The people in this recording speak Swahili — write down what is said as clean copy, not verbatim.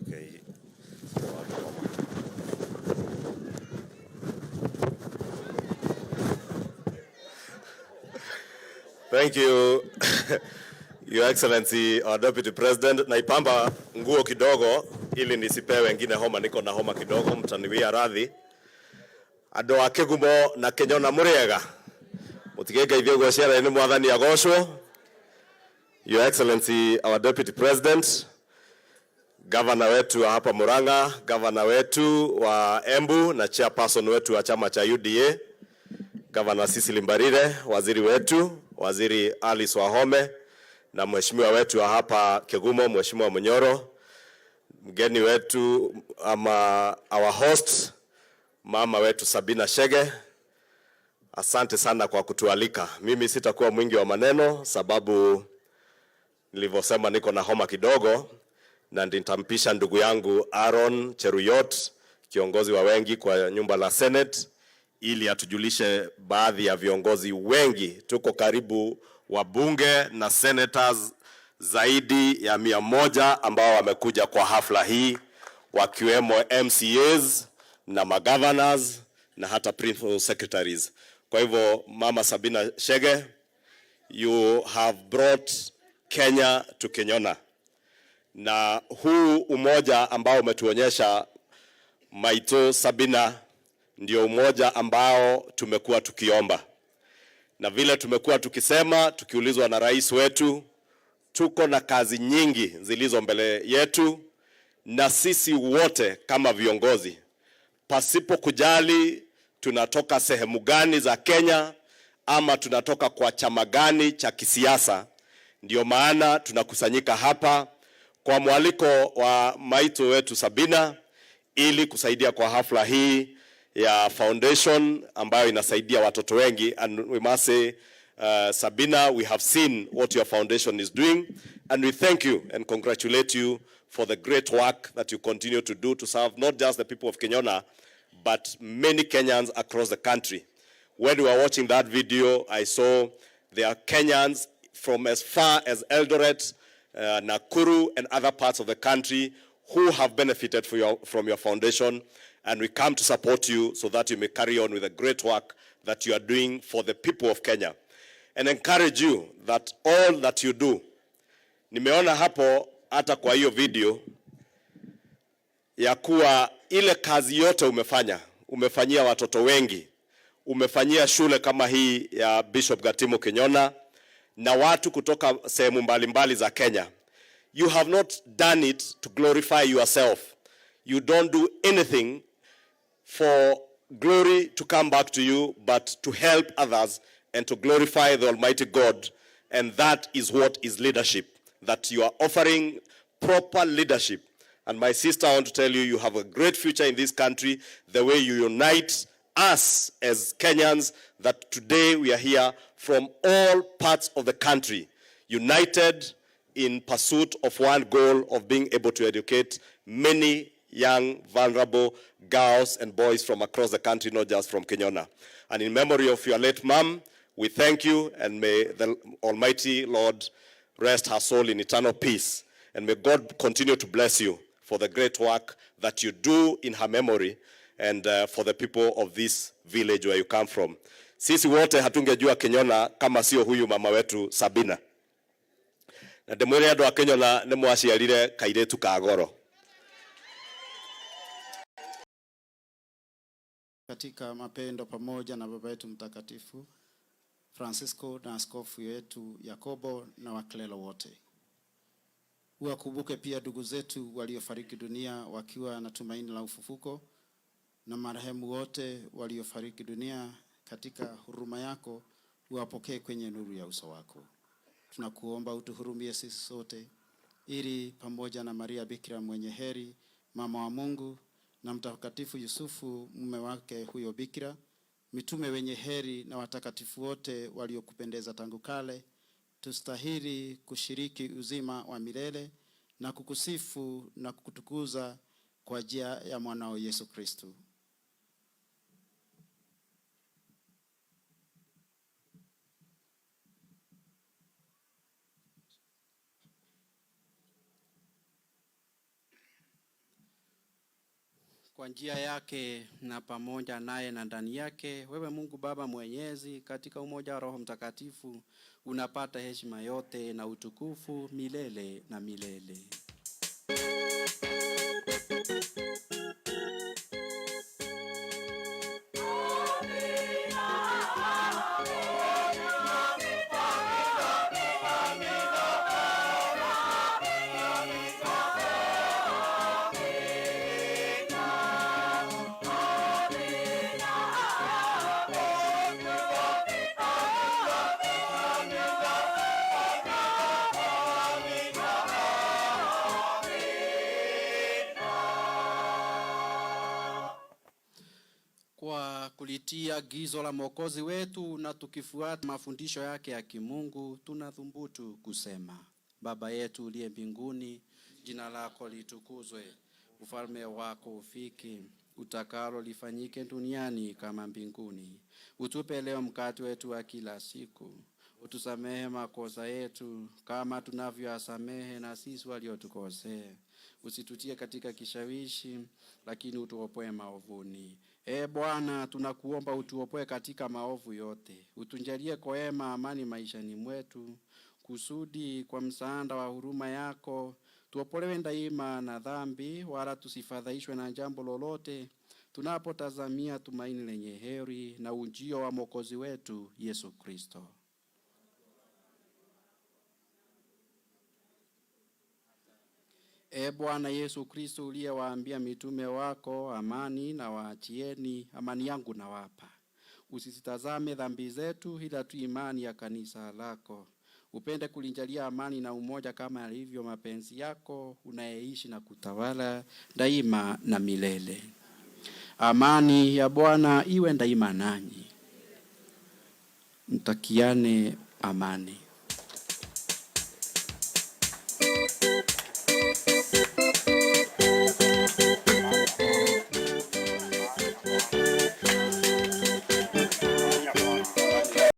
Okay. Thank you, Your Excellency, our Deputy President. Naipamba nguo kidogo ili nisipewe wengine homa, niko na homa kidogo, mtaniwia radhi. Andũ a Kĩgumo na Kĩnyona mũrĩega. Mũtigeithie gweciara nĩ mwathani agocwo. Your Excellency, our Deputy President, Governor wetu wa hapa Murang'a, Governor wetu wa Embu na Chairperson wetu wa chama cha UDA, Governor Cecily Mbarire, waziri wetu, Waziri Alice Wahome, na mheshimiwa wetu wa hapa Kĩgumo, Mheshimiwa Munyoro, mgeni wetu ama our host, mama wetu Sabina Chege. Asante sana kwa kutualika. Mimi sitakuwa mwingi wa maneno sababu nilivyosema niko na homa kidogo, na nitampisha ndugu yangu Aaron Cheruyot, kiongozi wa wengi kwa nyumba la Senate, ili atujulishe baadhi ya viongozi wengi. Tuko karibu wabunge na senators zaidi ya 100 ambao wamekuja kwa hafla hii, wakiwemo MCAs na magovernors na hata principal secretaries. Kwa hivyo Mama Sabina Chege, you have brought Kenya to Kenyona. Na huu umoja ambao umetuonyesha Maito Sabina ndio umoja ambao tumekuwa tukiomba. Na vile tumekuwa tukisema, tukiulizwa na rais wetu, tuko na kazi nyingi zilizo mbele yetu, na sisi wote kama viongozi, pasipo kujali tunatoka sehemu gani za Kenya ama tunatoka kwa chama gani cha kisiasa, ndio maana tunakusanyika hapa kwa mwaliko wa Maito wetu Sabina ili kusaidia kwa hafla hii ya foundation ambayo inasaidia watoto wengi. And we must say, Sabina, we have seen what your foundation is doing, and we thank you and congratulate you for the great work that you continue to do to serve not just the people of Kenyona, but many Kenyans across the country. When we were watching that video, I saw there are Kenyans from as far as Eldoret, Nakuru, and other parts of the country who have benefited from your foundation, and we come to support you so that you may carry on with the great work that you are doing for the people of Kenya, and encourage you that all that you do. Nimeona hapo hata kwa hiyo video ya kuwa ile kazi yote umefanyia watoto wengi, umefanyia shule kama hii ya Bishop Gatimo Kenyona na watu kutoka sehemu mbalimbali za Kenya. You have not done it to glorify yourself. You don't do anything for glory to come back to you, but to help others and to glorify the Almighty God. And that is what is leadership, that you are offering proper leadership. And my sister, I want to tell you, you have a great future in this country, the way you unite us as Kenyans, that today we are here from all parts of the country, united in pursuit of one goal of being able to educate many young, vulnerable girls and boys from across the country, not just from Kenyona. And in memory of your late mom, we thank you, and may the Almighty Lord rest her soul in eternal peace. And may God continue to bless you for the great work that you do in her memory, and for the people of this village where you come from. Sisi wote hatungejua Kenyona kama sio huyu mama wetu Sabina. Na demwele andũ a Kenyona nĩ mwaciarire kairetu ka goro. Katika mapendo pamoja na baba yetu mtakatifu Francisco na askofu yetu Yakobo na waklelo wote. Uwakumbuke pia ndugu zetu waliofariki dunia wakiwa na tumaini la ufufuko, na marehemu wote waliofariki dunia katika huruma yako uwapokee kwenye nuru ya uso wako. Tunakuomba utuhurumie sisi sote, ili pamoja na Maria Bikira mwenye heri, mama wa Mungu, na mtakatifu Yusufu mume wake huyo Bikira, mitume wenye heri na watakatifu wote waliokupendeza tangu kale, tustahili kushiriki uzima wa milele na kukusifu na kukutukuza kwa njia ya mwanao Yesu Kristo. kwa njia yake na pamoja naye na ndani yake, wewe Mungu Baba Mwenyezi, katika umoja wa Roho Mtakatifu, unapata heshima yote na utukufu milele na milele. Kwa kulitia agizo la Mwokozi wetu na tukifuata mafundisho yake ya kimungu, tunathubutu kusema: Baba yetu uliye mbinguni, jina lako litukuzwe, ufalme wako ufike, utakalo lifanyike duniani kama mbinguni. Utupe leo mkate wetu wa kila siku, utusamehe makosa yetu kama tunavyowasamehe na sisi waliotukosea, usitutie katika kishawishi, lakini utuopoe maovuni. Bwana, tunakuomba utuopoe katika maovu yote, utunjalie kwa wema amani maishani mwetu, kusudi kwa msaada wa huruma yako tuopolewe daima na dhambi, wala tusifadhaishwe na jambo lolote, tunapotazamia tumaini lenye heri na ujio wa Mwokozi wetu Yesu Kristo. Bwana Yesu Kristo, uliyewaambia mitume wako, amani na waachieni, amani yangu na wapa, usisitazame dhambi zetu, ila tu imani ya kanisa lako. Upende kulinjalia amani na umoja kama alivyo mapenzi yako, unayeishi na kutawala daima na milele. Amani ya Bwana iwe daima nanyi. Mtakiane amani.